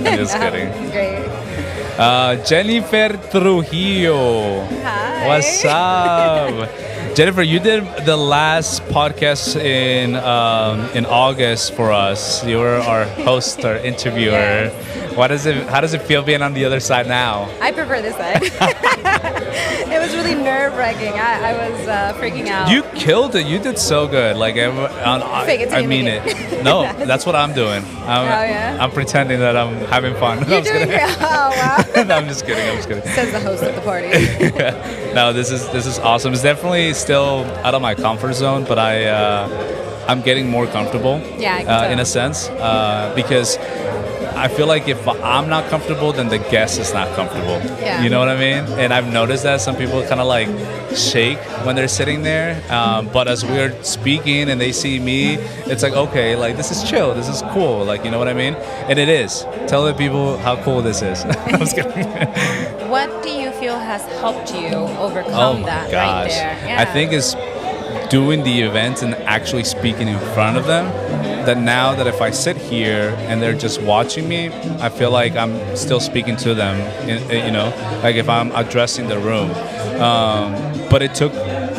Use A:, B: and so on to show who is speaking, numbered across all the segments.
A: I'm just kidding.
B: Great.
A: Jennifer Trujillo.
B: Hi.
A: What's up? Jennifer, you did the last podcast in August for us. You were our host or interviewer.
B: Yes.
A: How does it feel being on the other side now?
B: I prefer this side. It was really nerve-wracking. I was freaking out.
A: You killed it. You did so good. Like
B: Fake it till
A: I
B: you
A: mean
B: make
A: it.
B: it.
A: No, that's what I'm doing.
B: Yeah?
A: I'm pretending that I'm having fun.
B: You're doing great. Oh, wow.
A: No, I'm just kidding.
B: Says the host of the party.
A: No, this is awesome. It's definitely still out of my comfort zone, but I'm getting more comfortable.
B: Yeah, I can tell.
A: In a sense, because I feel like if I'm not comfortable, then the guest is not comfortable.
B: Yeah.
A: You know what I mean? And I've noticed that some people kind of like shake when they're sitting there. But as we're speaking and they see me, it's like, okay, like this is chill. This is cool. Like, you know what I mean? And it is. Tell the people how cool this is. I was kidding.
B: What do you feel has helped you overcome that right there? Yeah.
A: I think it's doing the events and actually speaking in front of them. That now that if I sit here and they're just watching me, I feel like I'm still speaking to them, you know, like if I'm addressing the room. But it took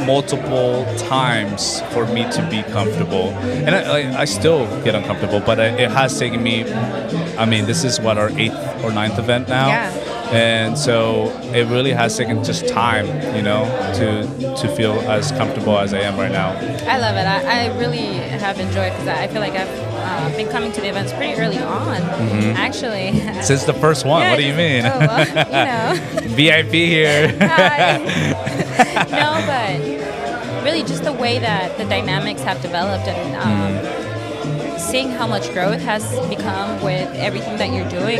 A: multiple times for me to be comfortable. And I still get uncomfortable, but it has taken me, I mean, this is what, our 8th or 9th event now?
B: Yeah.
A: And so it really has taken just time, you know, to feel as comfortable as I am right now.
B: I love it. I really have enjoyed because I feel like I've been coming to the events pretty early on, actually.
A: Since the first one,
B: Yeah,
A: what do you mean?
B: Oh, well, you know.
A: VIP here.
B: No, but really just the way that the dynamics have developed and seeing how much growth has become with everything that you're doing,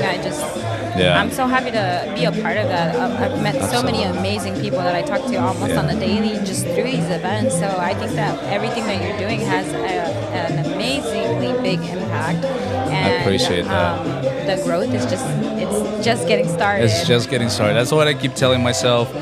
B: I'm so happy to be a part of that. I've met so many amazing people that I talk to almost on the daily just through these events. So I think that everything that you're doing has an amazingly big impact. And,
A: I appreciate that.
B: The growth is it's just getting started.
A: It's just getting started. That's what I keep telling myself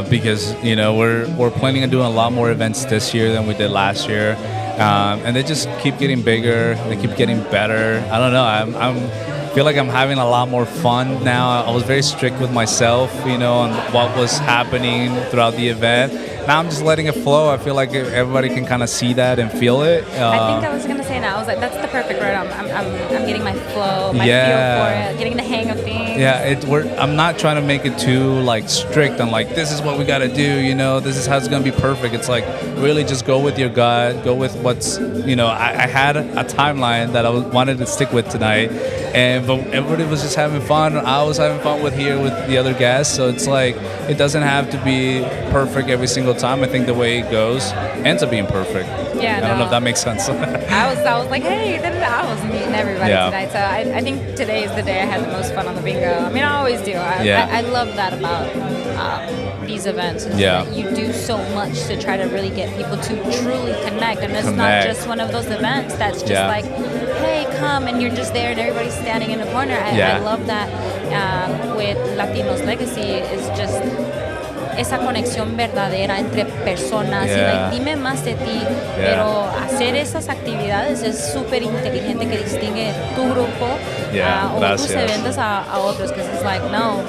A: because, you know, we're planning on doing a lot more events this year than we did last year. And they just keep getting bigger. They keep getting better. I don't know. I feel like I'm having a lot more fun now. I was very strict with myself, you know, on what was happening throughout the event. Now I'm just letting it flow. I feel like everybody can kind of see that and feel it.
B: I think I was gonna say now. I was like, that's the perfect word. I'm getting my flow, my feel for it, getting the hang of things.
A: Yeah, I'm not trying to make it too like strict on like this is what we gotta do. You know, this is how it's gonna be perfect. It's like really just go with your gut, go with what's, you know. I had a timeline that I wanted to stick with tonight, but everybody was just having fun. I was having fun with the other guests. So it's like it doesn't have to be perfect every single time. I think the way it goes ends up being perfect.
B: Yeah,
A: I don't know if that makes sense.
B: I was like, hey, I was meeting everybody tonight. So I think today is the day I had the most fun on the bingo. I mean, I always do. I love that about these events. Is that you do so much to try to really get people to truly connect. And it's not just one of those events that's just like, hey, come, and you're just there and everybody's standing in the corner. I love that with Latinos Legacy is just esa conexión verdadera entre personas y like, dime más de ti, pero hacer esas actividades es súper inteligente que distingue tu grupo o tus eventos a otros, because it's like, no,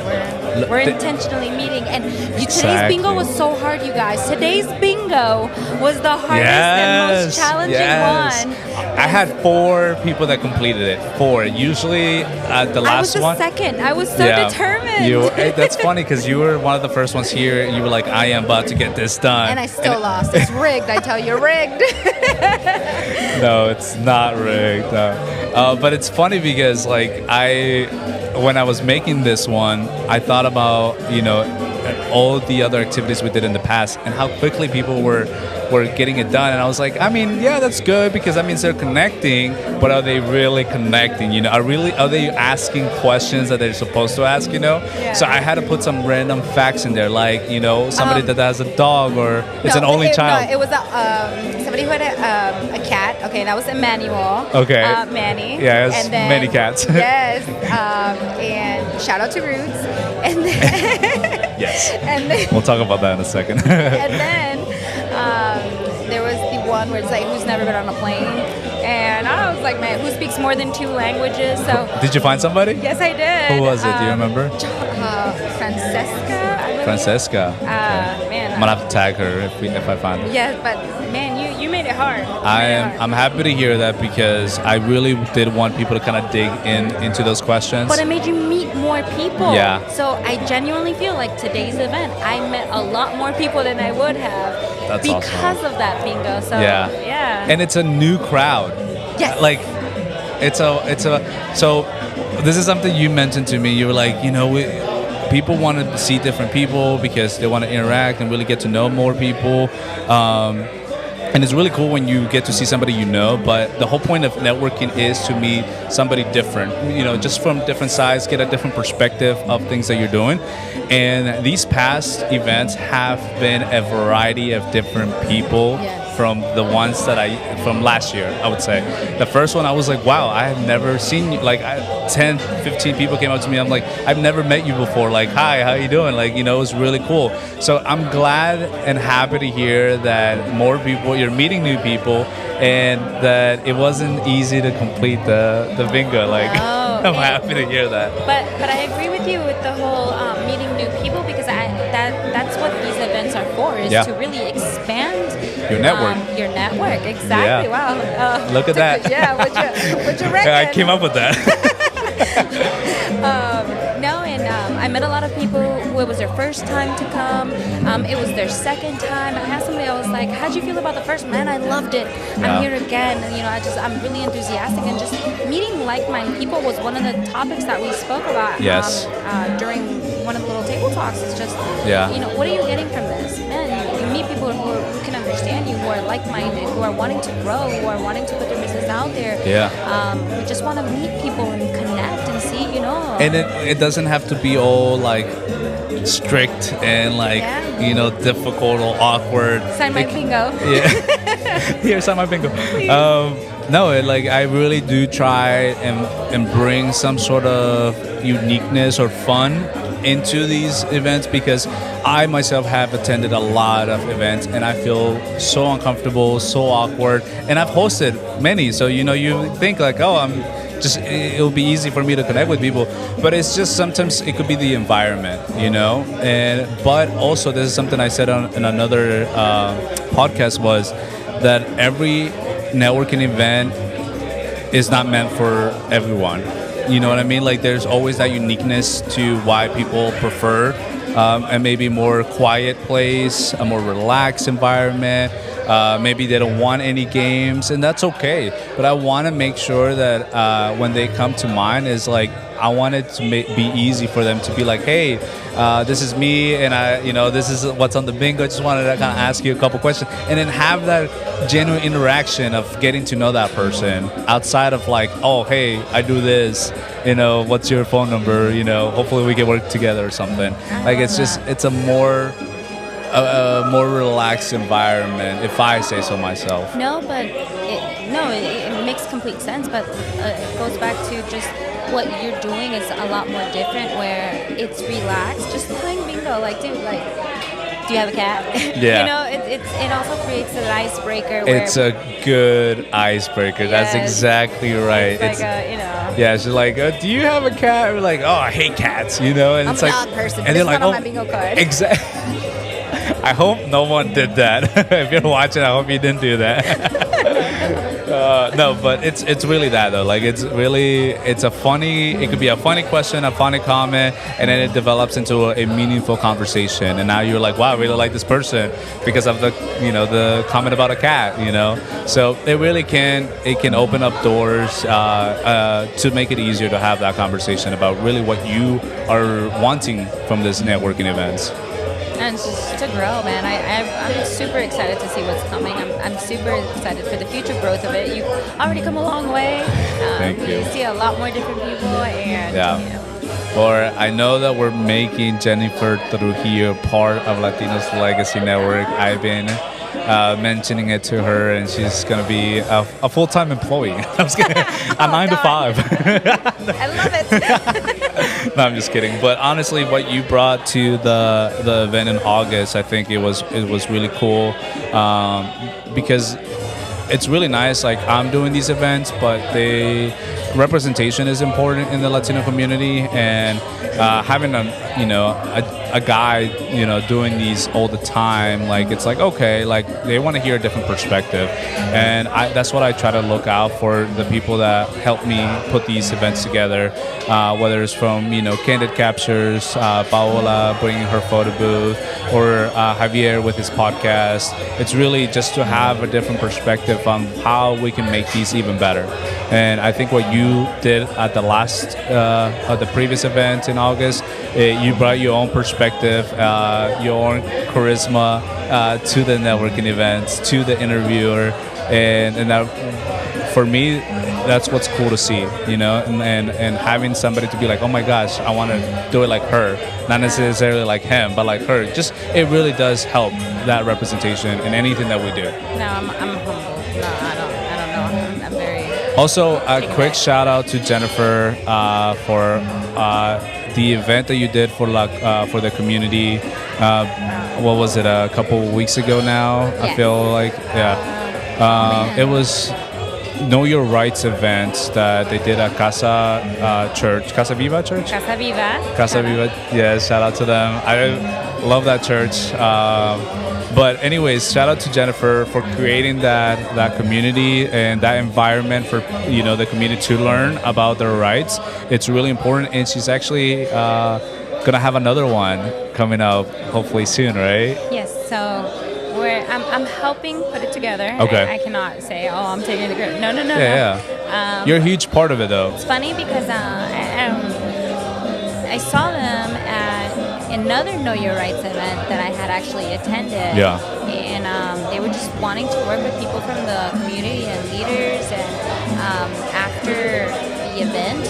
B: we're intentionally meeting. And today's bingo was so hard, you guys. Today's bingo was the hardest and most challenging one.
A: I had 4 people that completed it. 4. Usually the last one.
B: I was the second. I was so determined.
A: That's funny because you were one of the first ones here. You were like, I am about to get this done.
B: And I still lost. It's rigged. I tell you, rigged.
A: No, it's not rigged. No. But it's funny because like when I was making this one, I thought about, you know, all the other activities we did in the past and how quickly people were getting it done. And I was like, I mean, yeah, that's good because that means they're connecting, but are they really connecting? You know, are they asking questions that they're supposed to ask, you know?
B: Yeah.
A: So I had to put some random facts in there, like, you know, somebody that has a dog or it's an only child.
B: No, it was somebody who had a cat. Okay, that was Emmanuel.
A: Okay.
B: Manny.
A: Yeah,
B: and then,
A: many cats.
B: Yes. And shout out to Roots. And then
A: yes.
B: And then
A: we'll talk about that in a second.
B: And then there was the one where it's like, who's never been on a plane? And man. I was like, man, who speaks more than 2 languages? So
A: did you find somebody?
B: Yes, I did.
A: Who was it? Do you remember?
B: Francesca. Man,
A: I'm gonna have to tag her if I find her.
B: Yes, but man, you made it hard.
A: I'm happy to hear that because I really did want people to kind of dig into those questions.
B: But it made you meet more people.
A: Yeah.
B: So I genuinely feel like today's event, I met a lot more people than I would have because
A: awesome.
B: of that bingo. So yeah.
A: And it's a new crowd.
B: Yes.
A: Like so this is something you mentioned to me. You were like, people want to see different people because they want to interact and really get to know more people. And it's really cool when you get to see somebody but the whole point of networking is to meet somebody different, just from different sides, get a different perspective of things that you're doing. And these past events have been a variety of different people.
B: Yes.
A: From the ones from last year, I would say. The first one, I was like, wow, I have never seen you. Like 10, 15 people came up to me. I'm like, I've never met you before. Like, hi, how you doing? Like, it was really cool. So I'm glad and happy to hear that more people, you're meeting new people, and that it wasn't easy to complete the bingo. Like, I'm happy to hear that.
B: But I agree with you with the whole meeting new people because that's what these events are for, is to really expand
A: your network.
B: Your network, exactly.
A: Yeah.
B: Wow.
A: Look at that.
B: Would you reckon?
A: I came up with that.
B: I met a lot of people who it was their first time to come. It was their second time. I asked somebody, I was like, how'd you feel about the first? Man, I loved it. I'm here again. And, I'm really enthusiastic. And just meeting like-minded people was one of the topics that we spoke about during one of the little table talks. It's just, what are you getting from this? Man, you meet people who can understand you, who are like-minded, who are wanting to grow, who are wanting to put their business out there. We just want to meet people and connect and see,
A: And it doesn't have to be all like strict and difficult or awkward.
B: Sign my bingo.
A: Yeah. Here, sign my bingo. No, I really do try and bring some sort of uniqueness or fun into these events because I myself have attended a lot of events and I feel so uncomfortable, so awkward, and I've hosted many. So you think like, it'll be easy for me to connect with people, but it's just sometimes it could be the environment, but also this is something I said in another podcast was that every networking event is not meant for everyone. You know what I mean? Like there's always that uniqueness to why people prefer a maybe more quiet place, a more relaxed environment. Maybe they don't want any games, and that's okay. But I want to make sure that when they come to mine, is like I want it to be easy for them to be like, hey, this is me, and this is what's on the bingo. I just wanted to kind of ask you a couple questions, and then have that genuine interaction of getting to know that person outside of like, oh, hey, I do this. What's your phone number? Hopefully we can work together or something. Like it's a more relaxed environment, if I say so myself.
B: No, but it makes complete sense. But it goes back to just what you're doing is a lot more different, where it's relaxed, just playing bingo. Like, dude, do you have a cat?
A: Yeah.
B: It also creates an icebreaker.
A: It's a good icebreaker. Yes. That's exactly right.
B: It's
A: Yeah, she's like, do you have a cat? We're like, oh, I hate cats, and
B: I'm
A: it's
B: an
A: like,
B: odd person.
A: And they're like,
B: on my bingo card.
A: Exactly. I hope no one did that. If you're watching, I hope you didn't do that. No, but it's really that though. Like it could be a funny question, a funny comment, and then it develops into a meaningful conversation. And now you're like, wow, I really like this person because of the comment about a cat. So it really can open up doors to make it easier to have that conversation about really what you are wanting from this networking events.
B: And just to grow, man. I'm super excited to see what's coming. I'm super excited for the future growth of it. You've already come a long way.
A: Thank you.
B: You see a lot more different people, and
A: Or I know that we're making Jennifer Trujillo part of Latinos Legacy Network. I've been mentioning it to her, and she's going to be a full-time employee. I'm just kidding. A 9 to 5.
B: I love it.
A: No, I'm just kidding. But honestly, what you brought to the event in August, I think it was really cool because it's really nice. Like I'm doing these events, but representation is important in the Latino community, and having a guy doing these all the time, like it's like, okay, like they want to hear a different perspective, and that's what I try to look out for, the people that help me put these events together, whether it's from Candid Captures, Paola bringing her photo booth, or Javier with his podcast. It's really just to have a different perspective on how we can make these even better. And I think what you did at the last, at the previous event in August, you brought your own perspective, your own charisma to the networking events, to the interviewer, and that, for me, that's what's cool to see, and having somebody to be like, oh my gosh, I want to do it like her, not necessarily like him, but like her. Just, it really does help that representation in anything that we do.
B: No, I'm humble. No, I don't know. I'm very.
A: Also, a quick shout out to Jennifer for the event that you did for the community. What was it? A couple weeks ago now. Yeah. I feel like it was Know Your Rights event that they did at Casa Viva Church. Casa Viva. Yeah, shout out to them. I love that church. But anyways, shout out to Jennifer for creating that community and that environment for the community to learn about their rights. It's really important, and she's actually gonna have another one coming up hopefully soon, right?
B: Yes. So I'm helping put it together.
A: Okay.
B: I cannot say, oh, I'm taking the credit. No.
A: Yeah. You're a huge part of it, though.
B: It's funny because I saw them at another Know Your Rights event that I had actually attended.
A: Yeah.
B: And they were just wanting to work with people from the community and leaders. And after the event,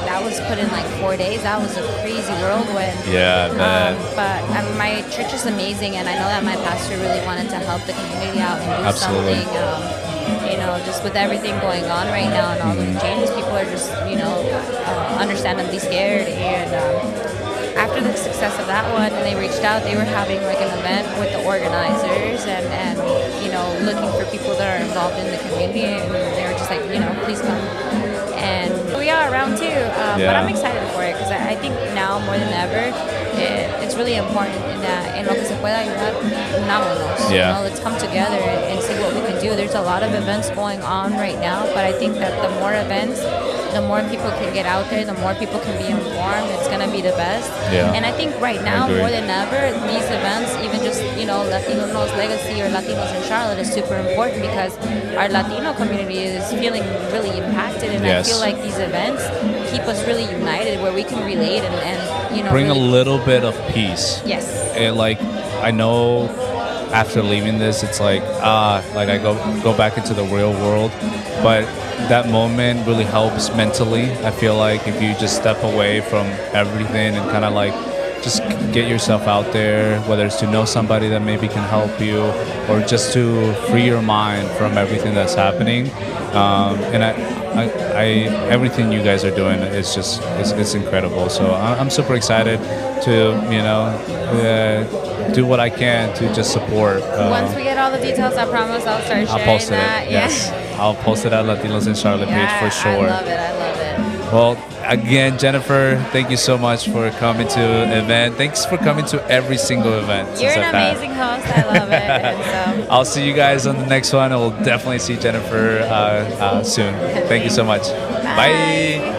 B: that was put in like 4 days. That was a crazy whirlwind.
A: Yeah, man.
B: But my church is amazing, and I know that my pastor really wanted to help the community out and do
A: Absolutely.
B: something. Just with everything going on right now and all the changes, people are just, understandably scared. And after the success of that one, and they reached out, they were having like an event with the organizers and looking for people that are involved in the community, and they were just like, please come. And we are around too, but I'm excited for it because I think now more than ever, it's really important that en lo que se pueda ayudar, unámonos.
A: Yeah.
B: Let's come together and see what we can do. There's a lot of events going on right now, but I think that the more events, the more people can get out there, the more people can be informed. It's going to be the best.
A: Yeah.
B: And I think right now, more than ever, these events, even just, Latinos Legacy or Latinos in Charlotte is super important because our Latino community is feeling really impacted. And I feel like these events keep us really united where we can relate and
A: bring
B: really
A: a little bit of peace.
B: Yes.
A: I know after leaving this, it's like I go back into the real world, but that moment really helps mentally. I feel like if you just step away from everything and kind of like just get yourself out there, whether it's to know somebody that maybe can help you or just to free your mind from everything that's happening. And I everything you guys are doing is just it's incredible. So I'm super excited to do what I can to just support.
B: Once we get all the details, I promise I'll start sharing
A: I'll post
B: that.
A: it. Yes, I'll post it at Latinos in Charlotte page for sure.
B: I love it.
A: Well, again, Jennifer, thank you so much for coming to the event. Thanks for coming to every single event.
B: You're an amazing host. I love it. And so.
A: I'll see you guys on the next one. I will definitely see Jennifer soon. Thank you so much. Bye.